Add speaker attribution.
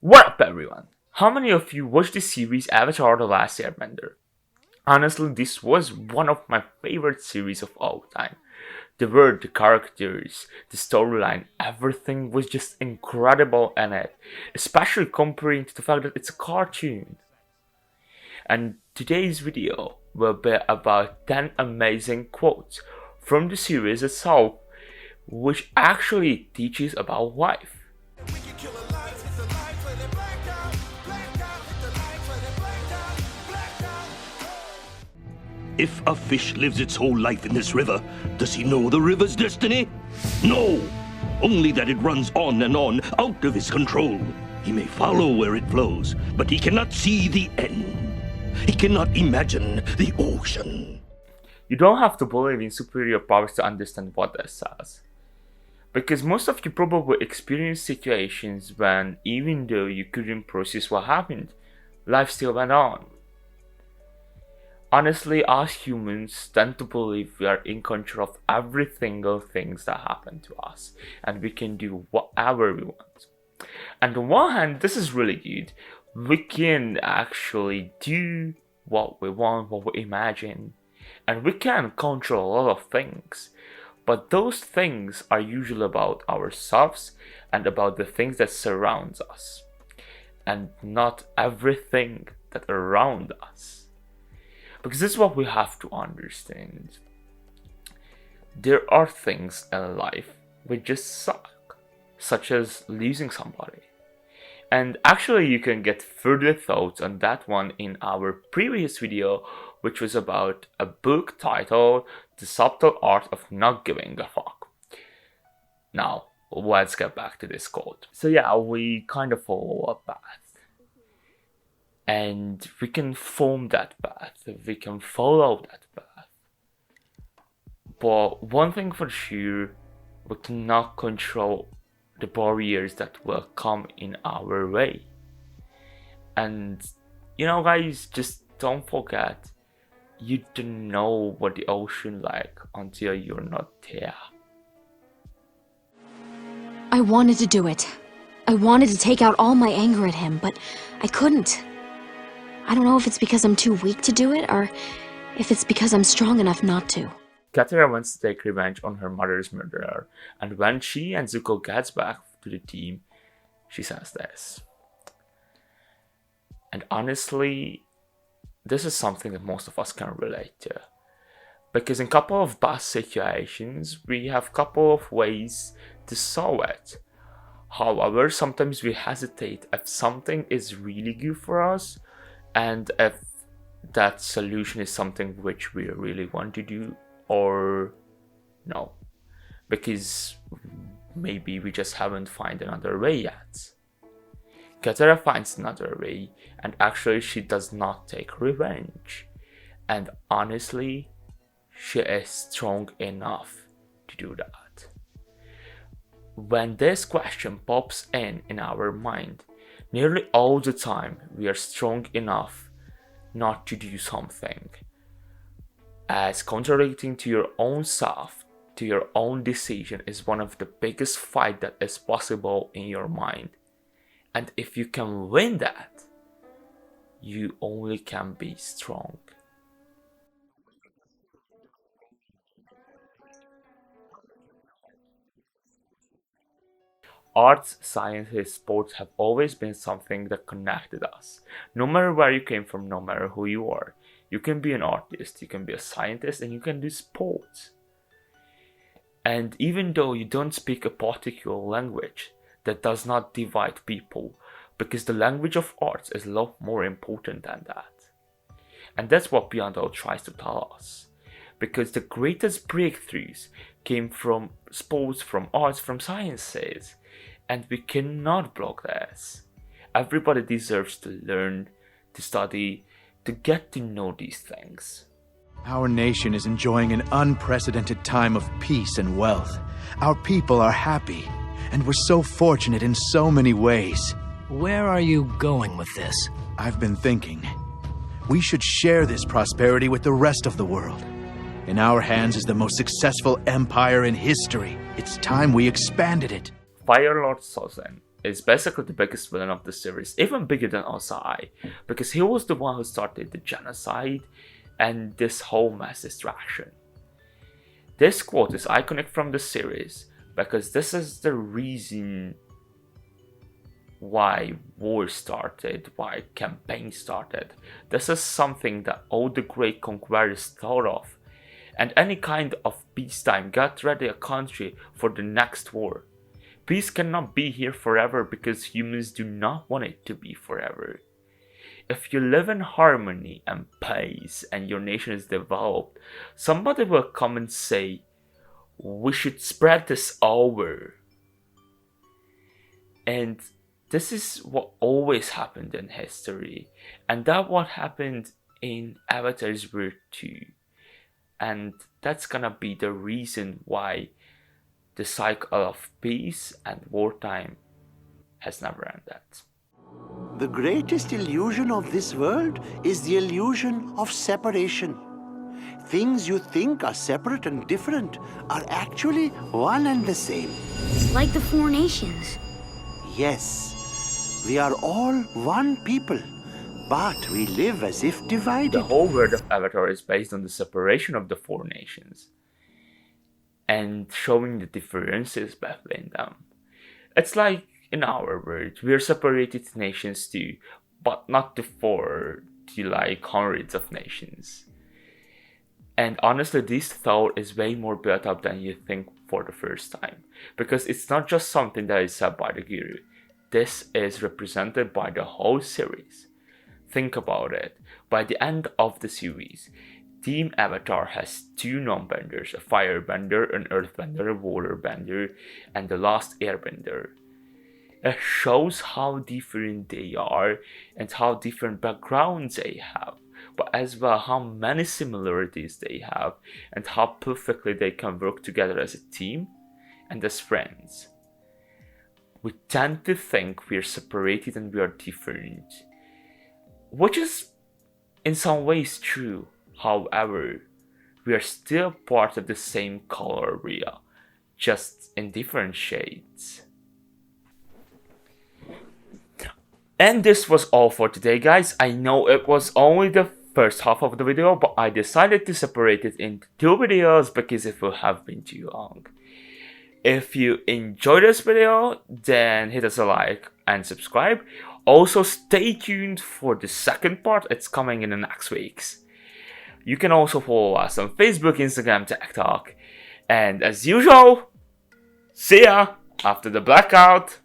Speaker 1: What up, everyone? How many of you watched the series Avatar The Last Airbender? Honestly, this was one of my favorite series of all time. The world, the characters, the storyline, everything was just incredible in it, especially comparing to the fact that it's a cartoon. And today's video will be about 10 amazing quotes from the series itself, which actually teaches about life.
Speaker 2: If a fish lives its whole life in this river, does he know the river's destiny? No! Only that it runs on and on, out of his control. He may follow where it flows, but he cannot see the end. He cannot imagine the ocean.
Speaker 1: You don't have to believe in superior powers to understand what this says. Because most of you probably experienced situations when, even though you couldn't process what happened, life still went on. Honestly, us humans tend to believe we are in control of every single thing that happen to us, and we can do whatever we want. And on one hand, this is really good. We can actually do what we want, what we imagine, and we can control a lot of things. But those things are usually about ourselves and about the things that surround us, and not everything that around us. Because this is what we have to understand. There are things in life which just suck, such as losing somebody. And actually you can get further thoughts on that one in our previous video, which was about a book titled The Subtle Art of Not Giving a Fuck. Now, let's get back to this quote. So yeah, we kind of follow a path. And we can form that path, we can follow that path. But one thing for sure, we cannot control the barriers that will come in our way. And you know guys, just don't forget, you don't know what the ocean like until you're not there.
Speaker 3: I wanted to do it. I wanted to take out all my anger at him, but I couldn't. I don't know if it's because I'm too weak to do it, or if it's because I'm strong enough not to.
Speaker 1: Katara wants to take revenge on her mother's murderer, and when she and Zuko gets back to the team, she says this. And honestly, this is something that most of us can relate to. Because in a couple of bad situations, we have a couple of ways to solve it. However, sometimes we hesitate if something is really good for us, and if that solution is something which we really want to do or no. Because maybe we just haven't found another way yet. Katara finds another way, and actually she does not take revenge. And honestly, she is strong enough to do that. When this question pops in our mind, nearly all the time we are strong enough not to do something, as contradicting to your own self, to your own decision, is one of the biggest fight that is possible in your mind. And if you can win that, you only can be strong. Arts, sciences, sports have always been something that connected us. No matter where you came from, no matter who you are. You can be an artist, you can be a scientist, and you can do sports. And even though you don't speak a particular language, that does not divide people, because the language of arts is a lot more important than that. And that's what Beyond All tries to tell us. Because the greatest breakthroughs came from sports, from arts, from sciences. And we cannot block this. Everybody deserves to learn, to study, to get to know these things.
Speaker 4: Our nation is enjoying an unprecedented time of peace and wealth. Our people are happy, and we're so fortunate in so many ways.
Speaker 5: Where are you going with this?
Speaker 4: I've been thinking, we should share this prosperity with the rest of the world. In our hands is the most successful empire in history. It's time we expanded it.
Speaker 1: Fire Lord Sozin is basically the biggest villain of the series, even bigger than Ozai, because he was the one who started the genocide and this whole mass distraction. This quote is iconic from the series because this is the reason why war started, why campaign started. This is something that all the great conquerors thought of. And any kind of peacetime got ready a country for the next war. Peace cannot be here forever because humans do not want it to be forever. If you live in harmony and peace and your nation is developed, somebody will come and say, we should spread this over. And this is what always happened in history. And that's what happened in Avatar's World 2. And that's gonna be the reason why the cycle of peace and wartime has never ended.
Speaker 6: The greatest illusion of this world is the illusion of separation. Things you think are separate and different are actually one and the same.
Speaker 7: Like the Four Nations.
Speaker 6: Yes, we are all one people, but we live as if divided.
Speaker 1: The whole world of Avatar is based on the separation of the Four Nations and showing the differences between them. It's like in our world, we are separated nations too, but not to four, to like hundreds of nations. And honestly, this thought is way more built up than you think for the first time, because it's not just something that is said by the guru. This is represented by the whole series. Think about it. By the end of the series, Team Avatar has 2 non-benders, a firebender, an earthbender, a waterbender, and the last airbender. It shows how different they are and how different backgrounds they have, but as well how many similarities they have and how perfectly they can work together as a team and as friends. We tend to think we are separated and we are different, which is in some ways true. However, we are still part of the same color wheel, just in different shades. And this was all for today, guys. I know it was only the first half of the video, but I decided to separate it into 2 videos because it would have been too long. If you enjoyed this video, then hit us a like and subscribe. Also, stay tuned for the second part. It's coming in the next weeks. You can also follow us on Facebook, Instagram, TikTok. And as usual, see ya after the blackout.